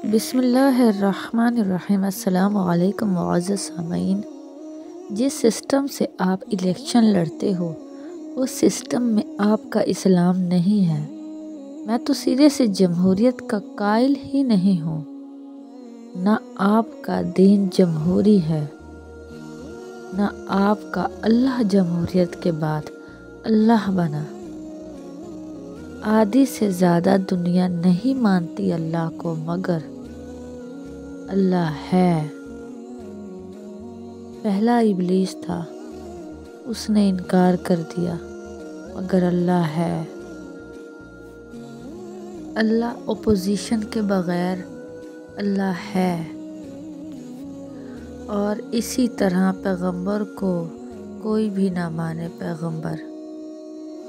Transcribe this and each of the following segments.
بسم اللہ الرحمن الرحیم۔ السلام علیکم معزز سامعین۔ جس سسٹم سے آپ الیکشن لڑتے ہو اس سسٹم میں آپ کا اسلام نہیں ہے۔ میں تو سرے سے جمہوریت کا قائل ہی نہیں ہوں۔ نہ آپ کا دین جمہوری ہے، نہ آپ کا اللہ جمہوریت کے بعد اللہ بنا۔ آدھی سے زیادہ دنیا نہیں مانتی اللہ کو، مگر اللہ ہے۔ پہلا ابلیس تھا، اس نے انکار کر دیا، مگر اللہ ہے۔ اللہ اپوزیشن کے بغیر اللہ ہے، اور اسی طرح پیغمبر کو کوئی بھی نہ مانے پیغمبر،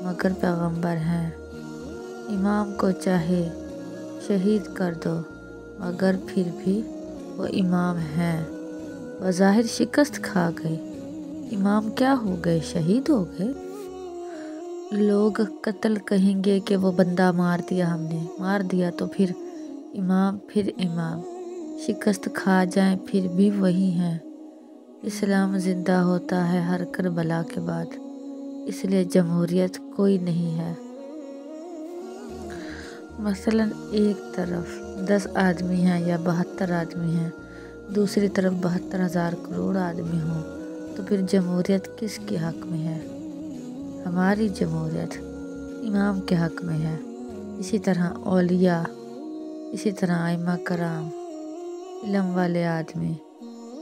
مگر پیغمبر ہیں۔ امام کو چاہے شہید کر دو، مگر پھر بھی وہ امام ہیں۔ بظاہر شکست کھا گئے، امام کیا ہو گئے؟ شہید ہو گئے۔ لوگ قتل کہیں گے کہ وہ بندہ مار دیا، ہم نے مار دیا، تو پھر امام شکست کھا جائیں پھر بھی وہی ہیں۔ اسلام زندہ ہوتا ہے ہر کربلا کے بعد، اس لیے جمہوریت کوئی نہیں ہے۔ مثلا ایک طرف 10 آدمی ہیں یا 72 آدمی ہیں، دوسری طرف 72,000 کروڑ آدمی ہوں، تو پھر جمہوریت کس کے حق میں ہے؟ ہماری جمہوریت امام کے حق میں ہے۔ اسی طرح اولیاء، اسی طرح ائمہ کرام، علم والے آدمی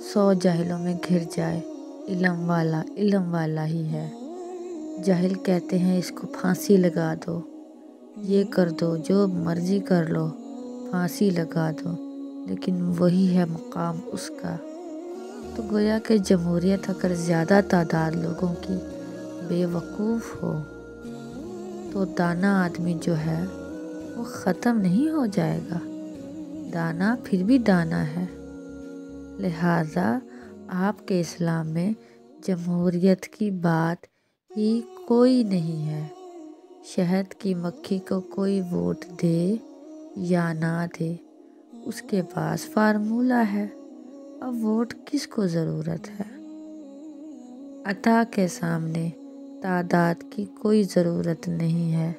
100 جاہلوں میں گھر جائے، علم والا ہی ہے۔ جاہل کہتے ہیں اس کو پھانسی لگا دو، یہ کر دو، جو مرضی کر لو، پھانسی لگا دو، لیکن وہی ہے مقام اس کا۔ تو گویا کہ جمہوریت اگر زیادہ تعداد لوگوں کی بے وقوف ہو تو دانا آدمی جو ہے وہ ختم نہیں ہو جائے گا۔ دانا پھر بھی دانا ہے۔ لہٰذا آپ کے اسلام میں جمہوریت کی بات ہی کوئی نہیں ہے۔ شہد کی مکھی کو کوئی ووٹ دے یا نہ دے، اس کے پاس فارمولہ ہے، اب ووٹ کس کو ضرورت ہے؟ عطا کے سامنے تعداد کی کوئی ضرورت نہیں ہے۔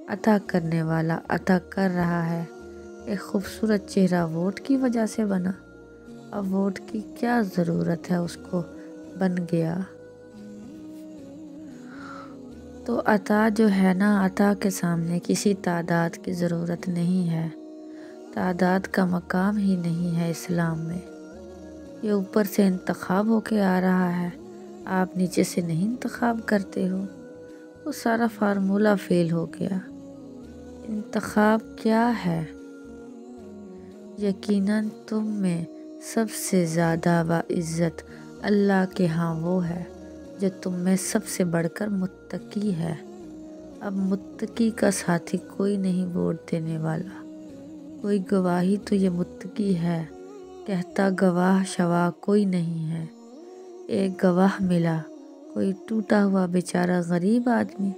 عطا کرنے والا عطا کر رہا ہے۔ ایک خوبصورت چہرہ ووٹ کی وجہ سے بنا، اب ووٹ کی کیا ضرورت ہے؟ اس کو بن گیا۔ تو عطا جو ہے نا، عطا کے سامنے کسی تعداد کی ضرورت نہیں ہے۔ تعداد کا مقام ہی نہیں ہے اسلام میں۔ یہ اوپر سے انتخاب ہو کے آ رہا ہے، آپ نیچے سے نہیں انتخاب کرتے ہو۔ وہ سارا فارمولہ فیل ہو گیا۔ انتخاب کیا ہے؟ یقیناً تم میں سب سے زیادہ باعزت اللہ کے ہاں وہ ہے جو تم میں سب سے بڑھ کر متقی ہے۔ اب متقی کا ساتھی کوئی نہیں ووٹ دینے والا۔ کوئی گواہی تو یہ متقی ہے، کہتا گواہ شواہ کوئی نہیں ہے۔ ایک گواہ ملا، کوئی ٹوٹا ہوا بیچارہ غریب آدمی،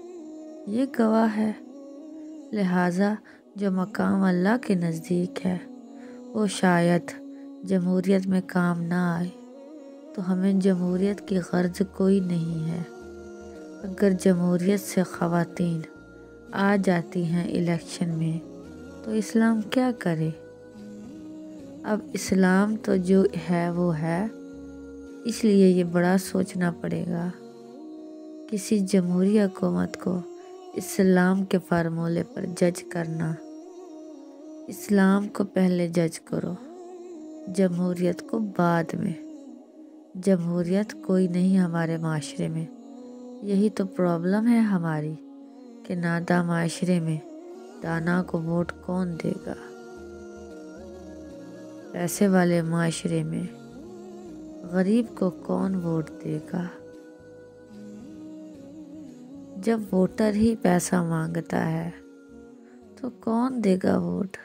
یہ گواہ ہے۔ لہٰذا جو مقام اللہ کے نزدیک ہے وہ شاید جمہوریت میں کام نہ آئے۔ تو ہمیں جمہوریت کی غرض کوئی نہیں ہے۔ اگر جمہوریت سے خواتین آ جاتی ہیں الیکشن میں تو اسلام کیا کرے؟ اب اسلام تو جو ہے وہ ہے، اس لیے یہ بڑا سوچنا پڑے گا۔ کسی جمہوری حکومت کو اسلام کے فارمولے پر جج کرنا، اسلام کو پہلے جج کرو، جمہوریت کو بعد میں۔ جمہوریت کوئی نہیں ہمارے معاشرے میں۔ یہی تو پرابلم ہے ہماری کہ ناداں معاشرے میں دانا کو ووٹ کون دے گا؟ پیسے والے معاشرے میں غریب کو کون ووٹ دے گا؟ جب ووٹر ہی پیسہ مانگتا ہے تو کون دے گا ووٹ؟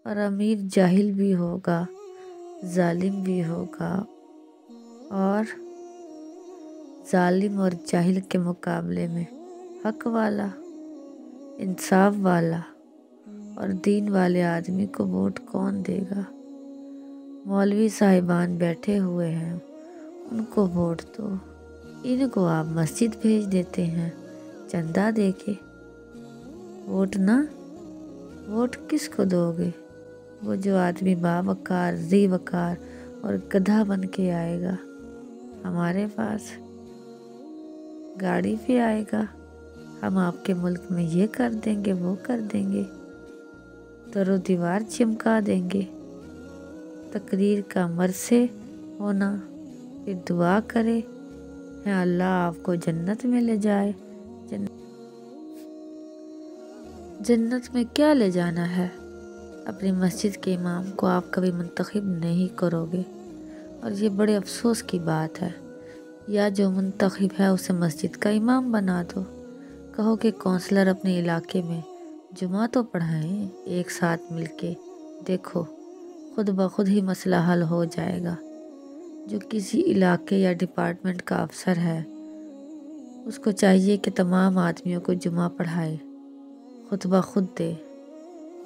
اور امیر جاہل بھی ہوگا، ظالم بھی ہوگا، اور ظالم اور جاہل کے مقابلے میں حق والا، انصاف والا اور دین والے آدمی کو ووٹ کون دے گا؟ مولوی صاحبان بیٹھے ہوئے ہیں، ان کو ووٹ دو۔ ان کو آپ مسجد بھیج دیتے ہیں چندہ دے کے۔ ووٹ نہ، ووٹ کس کو دو گے؟ وہ جو آدمی باوقار، ذی وقار اور گدھا بن کے آئے گا ہمارے پاس، گاڑی پہ آئے گا، ہم آپ کے ملک میں یہ کر دیں گے، وہ کر دیں گے، در و دیوار چمکا دیں گے، تقریر کا مرثے ہونا، پھر دعا کرے ہے اللہ آپ کو جنت میں لے جائے۔ جنت میں کیا لے جانا ہے؟ اپنی مسجد کے امام کو آپ کبھی منتخب نہیں کرو گے، اور یہ بڑے افسوس کی بات ہے۔ یا جو منتخب ہے اسے مسجد کا امام بنا دو، کہو کہ کونسلر اپنے علاقے میں جمعہ تو پڑھائیں ایک ساتھ مل کے، دیکھو خود بخود ہی مسئلہ حل ہو جائے گا۔ جو کسی علاقے یا ڈپارٹمنٹ کا افسر ہے اس کو چاہیے کہ تمام آدمیوں کو جمعہ پڑھائے، خطبہ خود دے،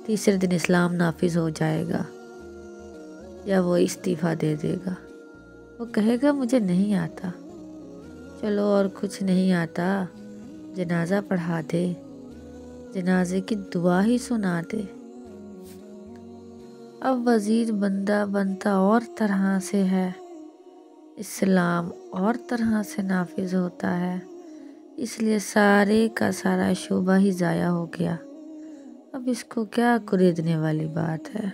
تیسرے دن اسلام نافذ ہو جائے گا، یا وہ استعفیٰ دے دے گا۔ وہ کہے گا مجھے نہیں آتا، چلو اور کچھ نہیں آتا، جنازہ پڑھا دے، جنازے کی دعا ہی سنا دے۔ اب وزیر بنتا اور طرح سے ہے، اسلام اور طرح سے نافذ ہوتا ہے، اس لیے سارے کا سارا شعبہ ہی ضائع ہو گیا۔ اب اس کو کیا خریدنے والی بات ہے؟